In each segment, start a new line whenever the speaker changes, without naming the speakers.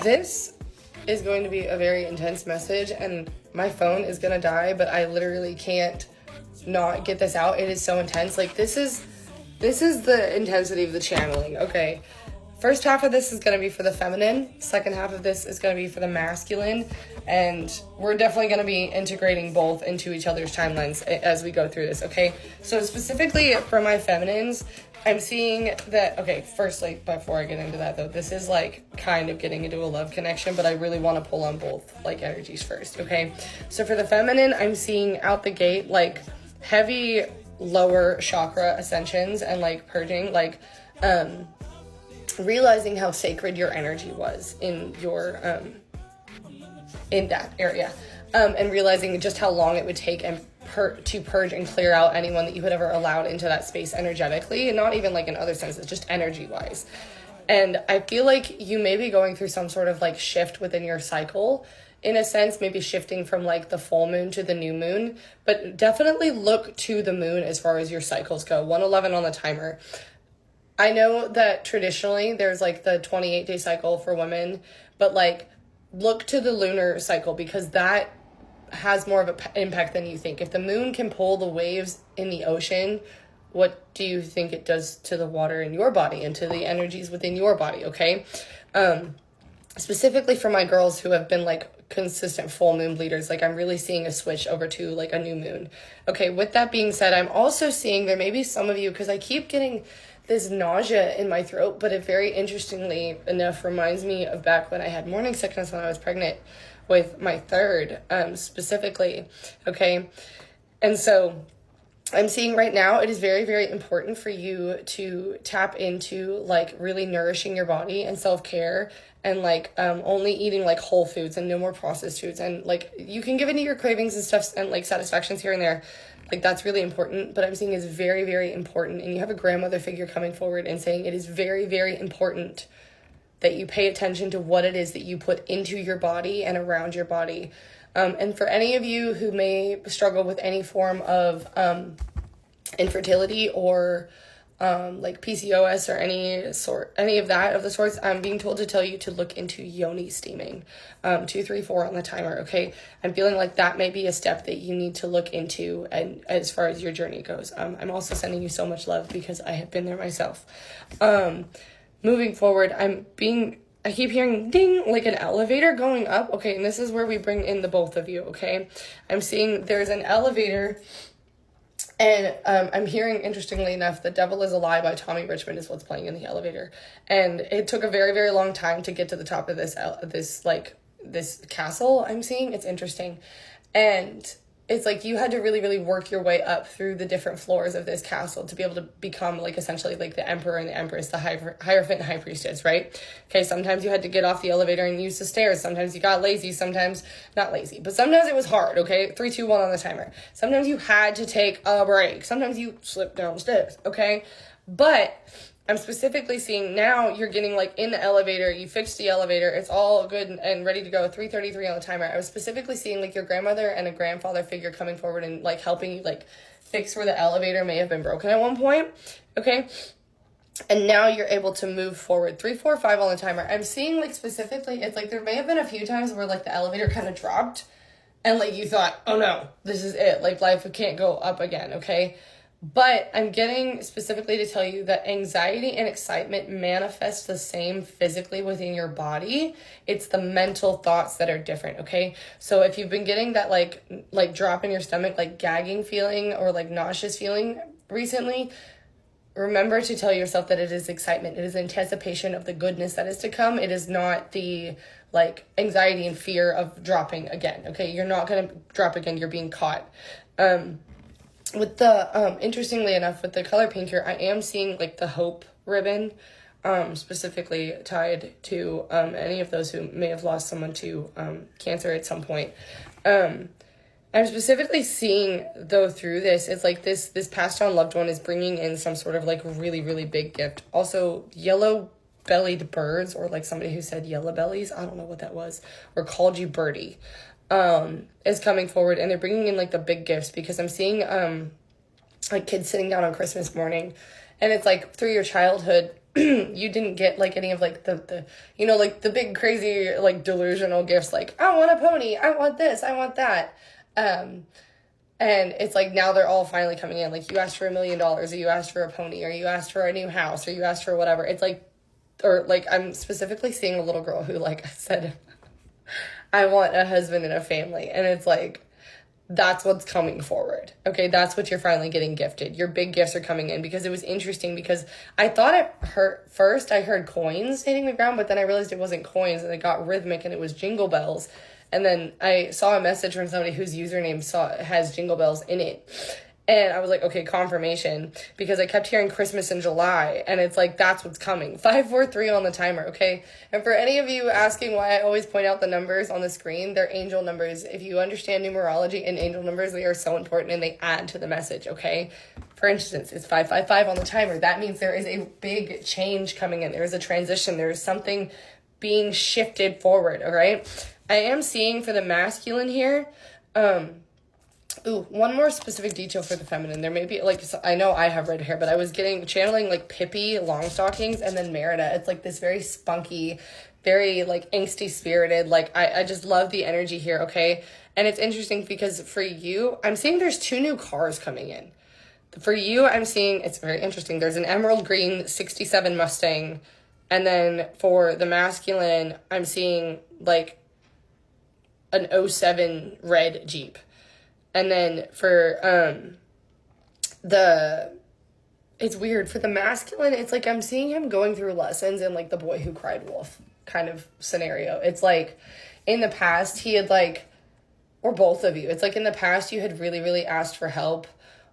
This is going to be a very intense message, and my phone is gonna die, but I literally can't not get this out. It is so intense. Like, this is the intensity of the channeling. Okay, first half of this is gonna be for the feminine. Second half of this is gonna be for the masculine, and we're definitely gonna be integrating both into each other's timelines as we go through this. Okay, so specifically for my feminines, I'm seeing that, okay, firstly, before I get into that though, this is like kind of getting into a love connection, but I really want to pull on both like energies first, okay? So for the feminine, I'm seeing out the gate like heavy lower chakra ascensions and like purging, like realizing how sacred your energy was in your, in that area, and realizing just how long it would take and to purge and clear out anyone that you had ever allowed into that space energetically, and not even like in other senses, just energy wise. And I feel like you may be going through some sort of like shift within your cycle, in a sense, maybe shifting from like the full moon to the new moon, but definitely look to the moon as far as your cycles go. 111 on the timer. I know that traditionally there's like the 28-day cycle for women, but like look to the lunar cycle, because that has more of an impact than you think. If the moon can pull the waves in the ocean, what do you think it does to the water in your body and to the energies within your body? Okay, specifically for my girls who have been like consistent full moon bleeders, like I'm really seeing a switch over to like a new moon. Okay, with that being said, I'm also seeing there may be some of you, because I keep getting this nausea in my throat, but it very interestingly enough reminds me of back when I had morning sickness when I was pregnant with my third, specifically, okay? And so I'm seeing right now it is very, very important for you to tap into like really nourishing your body and self-care, and like only eating like whole foods and no more processed foods, and like you can give into your cravings and stuff and like satisfactions here and there. Like that's really important, but I'm seeing is very, very important, and you have a grandmother figure coming forward and saying it is very, very important that you pay attention to what it is that you put into your body and around your body. And for any of you who may struggle with any form of infertility or like PCOS or any of the sorts, I'm being told to tell you to look into yoni steaming. 234 on the timer, okay? I'm feeling like that may be a step that you need to look into, and as far as your journey goes. I'm also sending you so much love because I have been there myself. Moving forward, I keep hearing ding, like an elevator going up. Okay, and this is where we bring in the both of you, okay? I'm seeing there's an elevator, and I'm hearing, interestingly enough, The Devil Is a Lie by Tommy Richmond is what's playing in the elevator. And it took a very, very long time to get to the top of this castle I'm seeing. It's interesting. And it's like you had to really, really work your way up through the different floors of this castle to be able to become like essentially like the emperor and the empress, the Hierophant and high priestess, right? Okay, sometimes you had to get off the elevator and use the stairs. Sometimes you got lazy, sometimes not lazy, but sometimes it was hard, okay? 3, 2, 1 on the timer. Sometimes you had to take a break. Sometimes you slipped downstairs, okay? But I'm specifically seeing now you're getting like in the elevator, you fixed the elevator, it's all good and ready to go, 3:33 on the timer. I was specifically seeing like your grandmother and a grandfather figure coming forward and like helping you like fix where the elevator may have been broken at one point, okay? And now you're able to move forward, 3, 4, 5 on the timer. I'm seeing like specifically, it's like there may have been a few times where like the elevator kind of dropped and like you thought, oh no, this is it, like life can't go up again, okay? But I'm getting specifically to tell you that anxiety and excitement manifest the same physically within your body. It's the mental thoughts that are different, okay? So if you've been getting that like drop in your stomach, like gagging feeling or like nauseous feeling recently, remember to tell yourself that it is excitement. It is anticipation of the goodness that is to come. It is not the like anxiety and fear of dropping again, okay? You're not going to drop again. You're being caught. With the, interestingly enough, with the color pink here, I am seeing like the hope ribbon, specifically tied to, any of those who may have lost someone to, cancer at some point. I'm specifically seeing though through this, it's like this passed on loved one is bringing in some sort of like really, really big gift. Also yellow bellied birds, or like somebody who said yellow bellies, I don't know what that was, or called you birdie. Is coming forward, and they're bringing in like the big gifts, because I'm seeing like kids sitting down on Christmas morning, and it's like through your childhood you didn't get like any of like the you know, like the big crazy like delusional gifts like I want a pony, I want this, I want that. And it's like now they're all finally coming in. Like you asked for $1 million, or you asked for a pony, or you asked for a new house, or you asked for whatever. It's like, or like I'm specifically seeing a little girl who like said, I want a husband and a family. And it's like, that's what's coming forward. Okay, that's what you're finally getting gifted. Your big gifts are coming in, because it was interesting because I thought first I heard coins hitting the ground, but then I realized it wasn't coins and it got rhythmic and it was jingle bells. And then I saw a message from somebody whose username has jingle bells in it. And I was like, okay, confirmation, because I kept hearing Christmas in July, and it's like, that's what's coming. 543 on the timer, okay? And for any of you asking why I always point out the numbers on the screen, they're angel numbers. If you understand numerology and angel numbers, they are so important and they add to the message, okay? For instance, it's 555 on the timer. That means there is a big change coming in. There is a transition. There is something being shifted forward, all right? I am seeing for the masculine here, one more specific detail for the feminine. There may be, like, I know I have red hair, but I was channeling, like, Pippi Longstockings and then Merida. It's, like, this very spunky, very, like, angsty spirited. Like, I just love the energy here, okay? And it's interesting because for you, I'm seeing there's 2 new cars coming in. For you, I'm seeing, it's very interesting. There's an emerald green 67 Mustang. And then for the masculine, I'm seeing, like, an '07 red Jeep. And then for it's weird, for the masculine, it's like I'm seeing him going through lessons in like the Boy Who Cried Wolf kind of scenario. It's like in the past he had like, or both of you, it's like in the past you had really, really asked for help,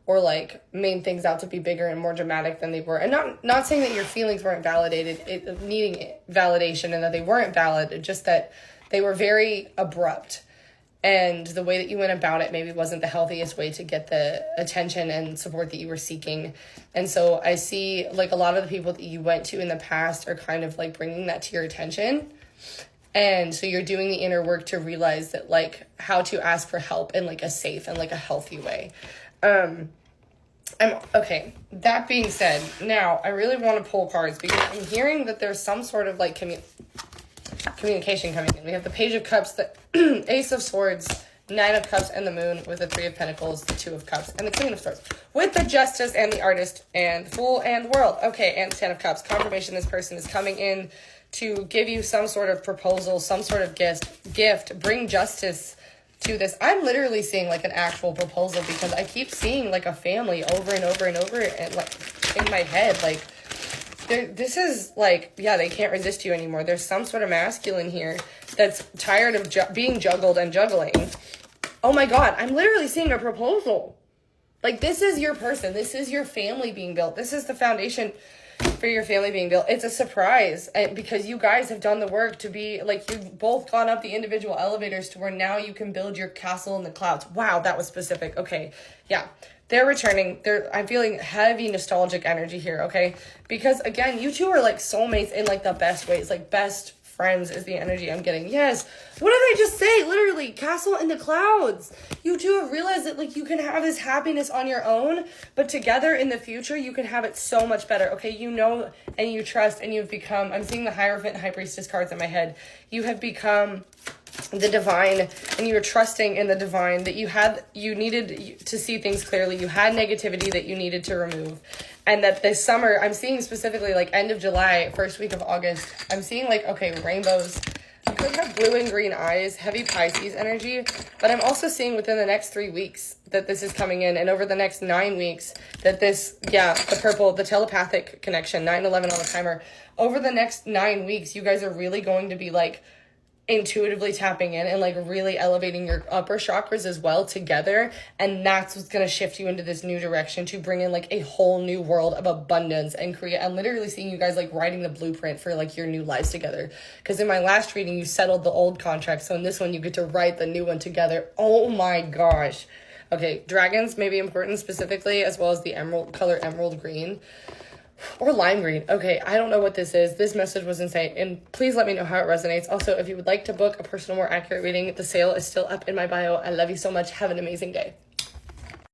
or like made things out to be bigger and more dramatic than they were. And not saying that your feelings weren't validated, needing validation, and that they weren't valid, just that they were very abrupt. And the way that you went about it maybe wasn't the healthiest way to get the attention and support that you were seeking. And so I see like a lot of the people that you went to in the past are kind of like bringing that to your attention. And so you're doing the inner work to realize that like how to ask for help in like a safe and like a healthy way. Okay, that being said, now I really want to pull cards because I'm hearing that there's some sort of like communication coming in. We have the Page of Cups, the Ace of Swords, Nine of Cups, and the Moon, with the Three of Pentacles, the Two of Cups, and the Queen of Swords, with the Justice and the Artist and the Fool and the World. Okay, and the Ten of Cups. Confirmation this person is coming in to give you some sort of proposal, some sort of gift, bring justice to this. I'm literally seeing like an actual proposal because I keep seeing like a family over and over and over, and like in my head, like this is like, yeah, they can't resist you anymore. There's some sort of masculine here that's tired of being juggled and juggling. Oh my God, I'm literally seeing a proposal. Like, this is your person. This is your family being built. This is the foundation for your family being built. It's a surprise because you guys have done the work to be, like, you've both gone up the individual elevators to where now you can build your castle in the clouds. Wow, that was specific. Okay, yeah. They're returning. I'm feeling heavy nostalgic energy here, okay? Because, again, you two are, like, soulmates in, like, the best ways. Like, best friends is the energy I'm getting. Yes. What did I just say? Literally, castle in the clouds. You two have realized that, like, you can have this happiness on your own, but together in the future, you can have it so much better, okay? You know and you trust, and you've become, I'm seeing the Hierophant and High Priestess cards in my head. You have become the divine, and you were trusting in the divine, that you needed to see things clearly. You had negativity that you needed to remove, and that this summer, I'm seeing specifically like end of July, first week of August, I'm seeing like, okay, rainbows. You could have blue and green eyes, heavy Pisces energy, but I'm also seeing within the next 3 weeks that this is coming in, and over the next 9 weeks that this, yeah, the purple, the telepathic connection, 9/11 on the timer, over the next 9 weeks, you guys are really going to be like intuitively tapping in and like really elevating your upper chakras as well together, and that's what's going to shift you into this new direction to bring in like a whole new world of abundance and create. I'm literally seeing you guys like writing the blueprint for like your new lives together, because in my last reading you settled the old contract, so in this one you get to write the new one together. Oh my gosh. Okay, dragons may be important specifically, as well as the emerald green or lime green. Okay, I don't know what this is. This message was insane, and please let me know how it resonates. Also, if you would like to book a personal, more accurate reading, the sale is still up in my bio. I love you so much. Have an amazing day.